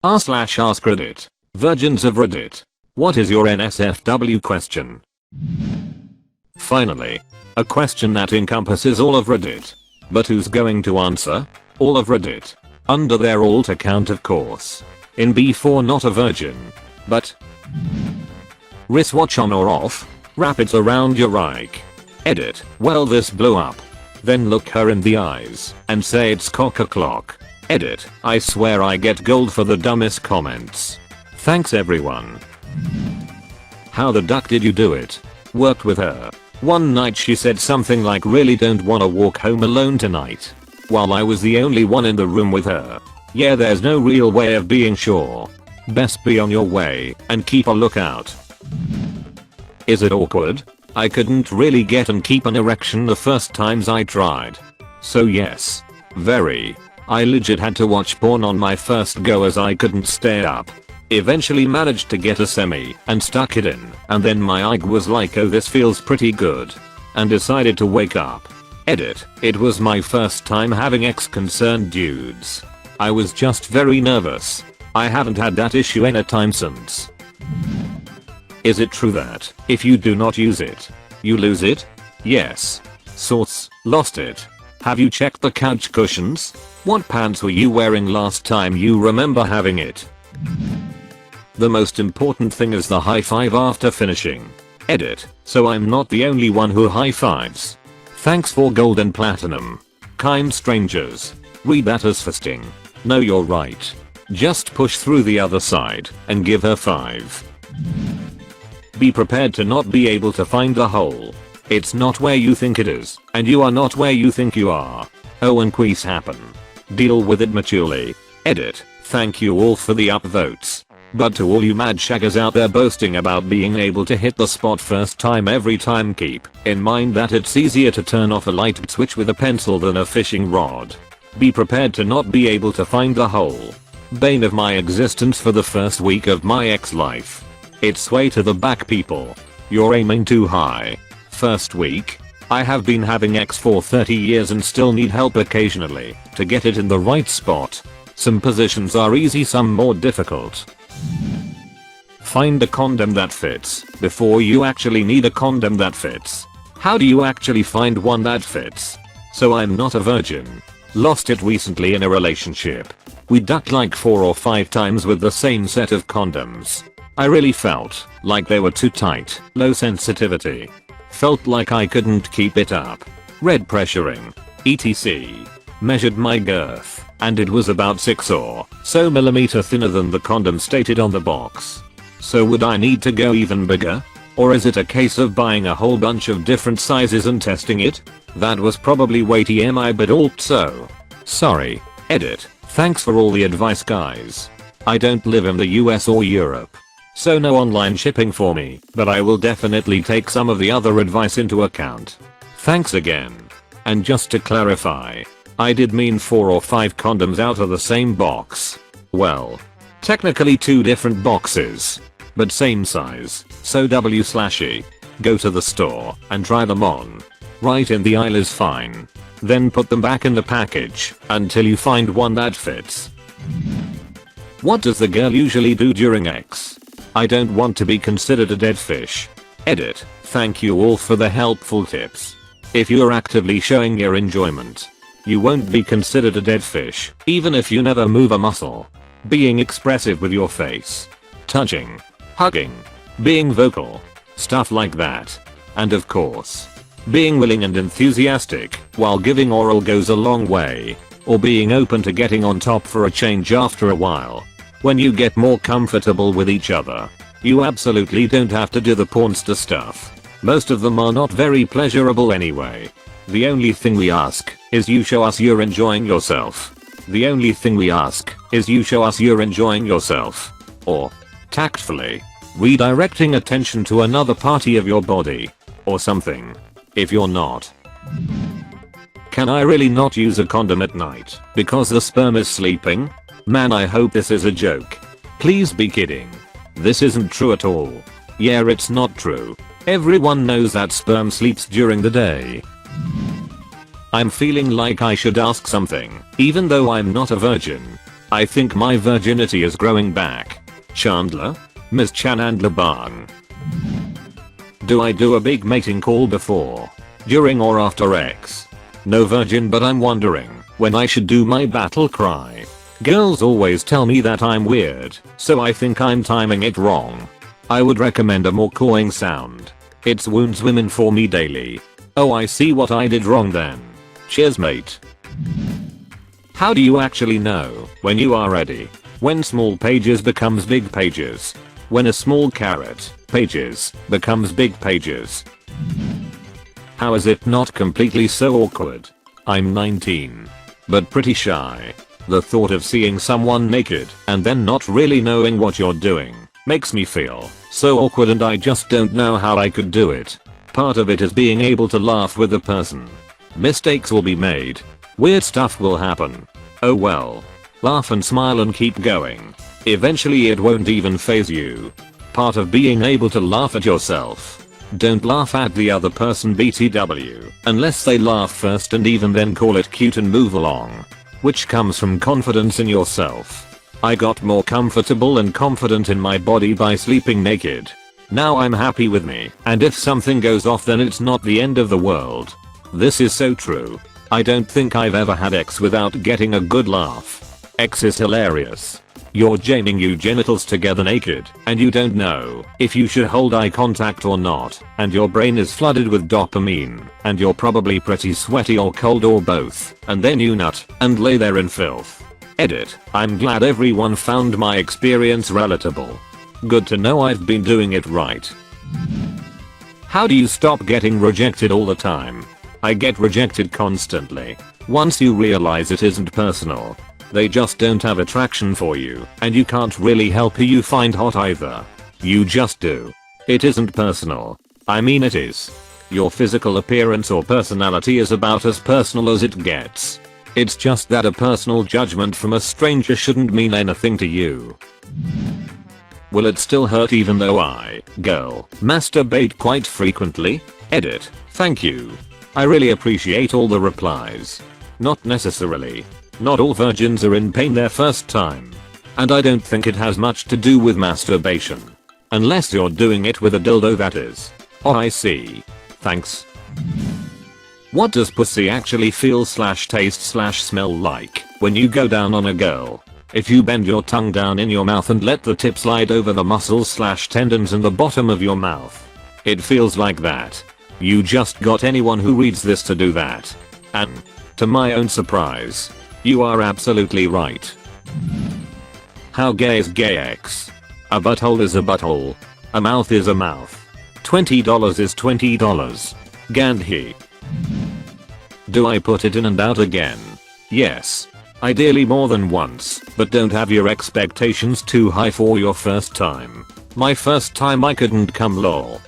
r/ask Reddit. Virgins of Reddit. What is your NSFW question? Finally, a question that encompasses all of Reddit. But who's going to answer? All of Reddit. Under their alt account, of course. In B4, not a virgin. But wristwatch on or off? Wrap it around your Reich. Edit. Well, this blew up. Then look her in the eyes and say it's cock-a-clock. Edit. I swear I get gold for the dumbest comments. Thanks everyone. How the duck did you do it? Worked with her. One night she said something like, really don't wanna walk home alone tonight. While I was the only one in the room with her. Yeah, there's no real way of being sure. Best be on your way and keep a lookout. Is it awkward? I couldn't really get and keep an erection the first times I tried. So yes. Very. I legit had to watch porn on my first go as I couldn't stay up. Eventually managed to get a semi and stuck it in, and then my egg was like, oh, this feels pretty good. And decided to wake up. Edit. It was my first time having X-concerned dudes. I was just very nervous. I haven't had that issue anytime since. Is it true that if you do not use it, you lose it? Yes. Source. Lost it. Have you checked the couch cushions? What pants were you wearing last time you remember having it? The most important thing is the high five after finishing. Edit. So I'm not the only one who high fives. Thanks for gold and platinum. Kind strangers. Read that as fisting. No, you're right. Just push through the other side and give her 5. Be prepared to not be able to find the hole. It's not where you think it is, and you are not where you think you are. Oh, and quiz happen. Deal with it maturely. Edit. Thank you all for the upvotes. But to all you mad shaggers out there boasting about being able to hit the spot first time every time, keep in mind that it's easier to turn off a light switch with a pencil than a fishing rod. Be prepared to not be able to find the hole. Bane of my existence for the first week of my ex-life. It's way to the back, people. You're aiming too high. First week? I have been having X for 30 years and still need help occasionally to get it in the right spot. Some positions are easy, some more difficult. Find a condom that fits before you actually need a condom that fits. How do you actually find one that fits? So I'm not a virgin. Lost it recently in a relationship. We ducked like 4 or 5 times with the same set of condoms. I really felt like they were too tight, low sensitivity. Felt like I couldn't keep it up. Red pressuring. etc. Measured my girth, and it was about 6 or so millimeter thinner than the condom stated on the box. So would I need to go even bigger? Or is it a case of buying a whole bunch of different sizes and testing it? That was probably way TMI, but also. Sorry. Edit. Thanks for all the advice, guys. I don't live in the US or Europe. So no online shipping for me, but I will definitely take some of the other advice into account. Thanks again. And just to clarify, I did mean 4 or 5 condoms out of the same box. Well, technically 2 different boxes, but same size, so W/E. Go to the store and try them on. Right in the aisle is fine. Then put them back in the package until you find one that fits. What does the girl usually do during X? I don't want to be considered a dead fish. Edit. Thank you all for the helpful tips. If you're actively showing your enjoyment, you won't be considered a dead fish, even if you never move a muscle. Being expressive with your face, touching, hugging, being vocal, stuff like that. And of course, being willing and enthusiastic while giving oral goes a long way. Or being open to getting on top for a change after a while. When you get more comfortable with each other, you absolutely don't have to do the pornster stuff. Most of them are not very pleasurable anyway. The only thing we ask is you show us you're enjoying yourself. The only thing we ask is you show us you're enjoying yourself. Or, tactfully, redirecting attention to another party of your body. Or something. If you're not. Can I really not use a condom at night because the sperm is sleeping? Man, I hope this is a joke. Please be kidding. This isn't true at all. Yeah, it's not true. Everyone knows that sperm sleeps during the day. I'm feeling like I should ask something, even though I'm not a virgin. I think my virginity is growing back. Chandler? Ms. Chanandler Barn. Do I do a big mating call before, during or after X? No virgin, but I'm wondering when I should do my battle cry. Girls always tell me that I'm weird, so I think I'm timing it wrong. I would recommend a more cawing sound. It wounds women for me daily. Oh, I see what I did wrong then. Cheers, mate. How do you actually know when you are ready? When small pages becomes big pages. When a small carrot, pages, becomes big pages. How is it not completely so awkward? I'm 19. But pretty shy. The thought of seeing someone naked and then not really knowing what you're doing makes me feel so awkward, and I just don't know how I could do it. Part of it is being able to laugh with the person. Mistakes will be made. Weird stuff will happen. Oh well. Laugh and smile and keep going. Eventually it won't even faze you. Part of being able to laugh at yourself. Don't laugh at the other person BTW, unless they laugh first, and even then call it cute and move along. Which comes from confidence in yourself. I got more comfortable and confident in my body by sleeping naked. Now I'm happy with me, and if something goes off then it's not the end of the world. This is so true. I don't think I've ever had X without getting a good laugh. X is hilarious. You're jamming your genitals together naked, and you don't know if you should hold eye contact or not, and your brain is flooded with dopamine, and you're probably pretty sweaty or cold or both, and then you nut and lay there in filth. Edit. I'm glad everyone found my experience relatable. Good to know I've been doing it right. How do you stop getting rejected all the time? I get rejected constantly. Once you realize it isn't personal. They just don't have attraction for you, and you can't really help who you find hot either. You just do. It isn't personal. I mean, it is. Your physical appearance or personality is about as personal as it gets. It's just that a personal judgment from a stranger shouldn't mean anything to you. Will it still hurt even though I, girl, masturbate quite frequently? Edit. Thank you. I really appreciate all the replies. Not necessarily. Not all virgins are in pain their first time. And I don't think it has much to do with masturbation. Unless you're doing it with a dildo, that is. Oh, I see. Thanks. What does pussy actually feel / taste / smell like when you go down on a girl? If you bend your tongue down in your mouth and let the tip slide over the muscles / tendons in the bottom of your mouth, it feels like that. You just got anyone who reads this to do that. And, to my own surprise, you are absolutely right. How gay is gay X? A butthole is a butthole. A mouth is a mouth. $20 is $20. Gandhi. Do I put it in and out again? Yes. Ideally more than once, but don't have your expectations too high for your first time. My first time I couldn't come lol.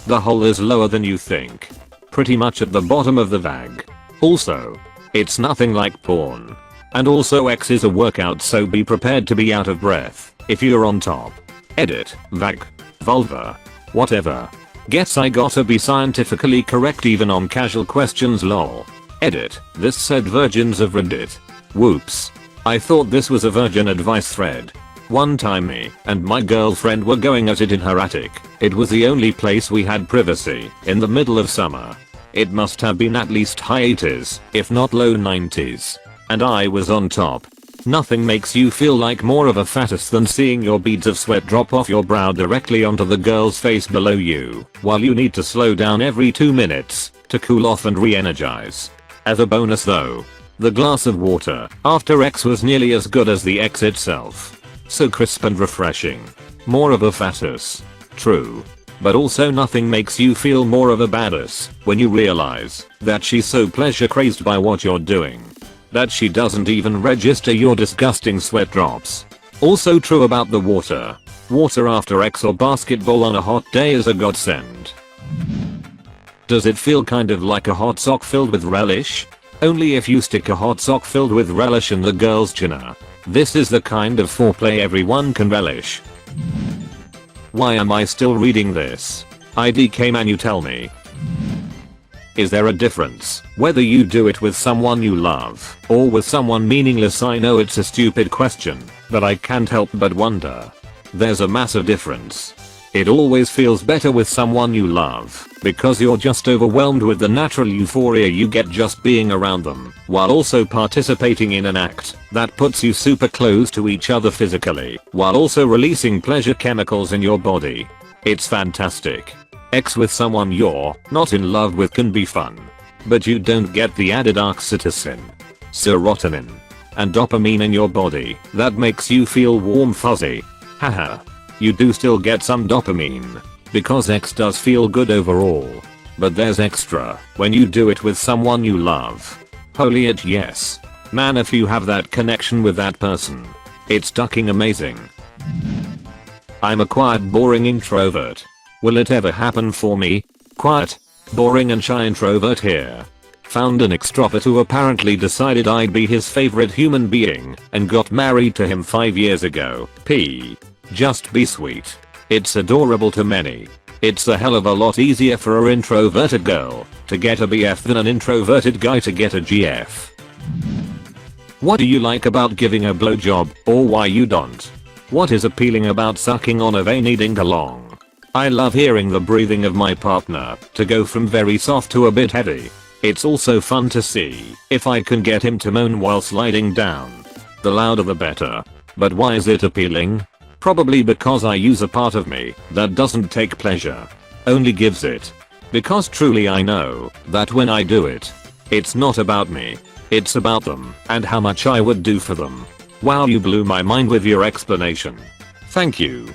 The hole is lower than you think. Pretty much at the bottom of the vag. Also, it's nothing like porn. And also X is a workout, so be prepared to be out of breath if you're on top. Edit. Vag. Vulva. Whatever. Guess I gotta be scientifically correct even on casual questions lol. Edit. This said virgins of Reddit. Whoops. I thought this was a virgin advice thread. One time me and my girlfriend were going at it in her attic. It was the only place we had privacy in the middle of summer. It must have been at least high 80s, if not low 90s. And I was on top. Nothing makes you feel like more of a fatus than seeing your beads of sweat drop off your brow directly onto the girl's face below you, while you need to slow down every 2 minutes to cool off and re-energize. As a bonus though, the glass of water after X was nearly as good as the X itself. So crisp and refreshing. More of a fatus. True. But also nothing makes you feel more of a badass when you realize that she's so pleasure crazed by what you're doing that she doesn't even register your disgusting sweat drops. Also true about the water. Water after X or basketball on a hot day is a godsend. Does it feel kind of like a hot sock filled with relish? Only if you stick a hot sock filled with relish in the girl's chinner. This is the kind of foreplay everyone can relish. Why am I still reading this? IDK man, you tell me. Is there a difference whether you do it with someone you love or with someone meaningless? I know it's a stupid question, but I can't help but wonder. There's a massive difference. It always feels better with someone you love because you're just overwhelmed with the natural euphoria you get just being around them, while also participating in an act that puts you super close to each other physically, while also releasing pleasure chemicals in your body. It's fantastic. Sex with someone you're not in love with can be fun, but you don't get the added oxytocin, serotonin, and dopamine in your body that makes you feel warm fuzzy. Haha. You do still get some dopamine, because sex does feel good overall. But there's extra when you do it with someone you love. Holy it yes. Man, if you have that connection with that person, it's fucking amazing. I'm a quiet, boring introvert. Will it ever happen for me? Quiet, boring and shy introvert here. Found an extrovert who apparently decided I'd be his favorite human being and got married to him 5 years ago. Just be sweet. It's adorable to many. It's a hell of a lot easier for an introverted girl to get a BF than an introverted guy to get a GF. What do you like about giving a blowjob, or why you don't? What is appealing about sucking on a veiny ding-a-long? I love hearing the breathing of my partner to go from very soft to a bit heavy. It's also fun to see if I can get him to moan while sliding down. The louder the better. But why is it appealing? Probably because I use a part of me that doesn't take pleasure, only gives it. Because truly I know that when I do it, it's not about me. It's about them and how much I would do for them. Wow, you blew my mind with your explanation. Thank you.